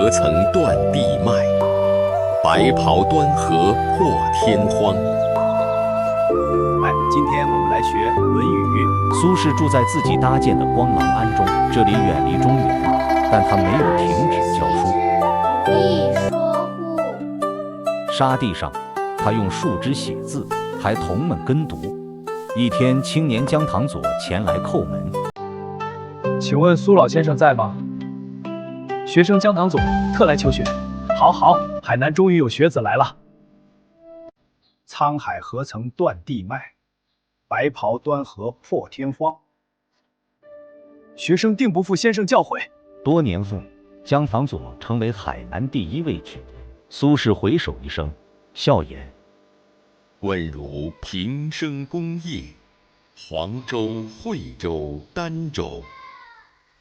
何曾斷地脈？白袍端河破天荒。今天我们来學《論語》。蘇軾住在自己搭建的光廊庵中，這裡遠離中原，但他沒有停止教書。必說乎？沙地上，他用樹枝寫字，還童們跟讀。一天，青年姜唐佐前來叩門，請問蘇老先生在嗎？學生姜唐佐特來求學。好，海南終於有學子來了。滄海何曾斷地脈？白袍端河破天荒。學生定不負先生教誨。多年後，姜唐佐成為海南第一位舉。蘇軾回首一生，笑言：問汝平生功業，黃州、惠州、儋州。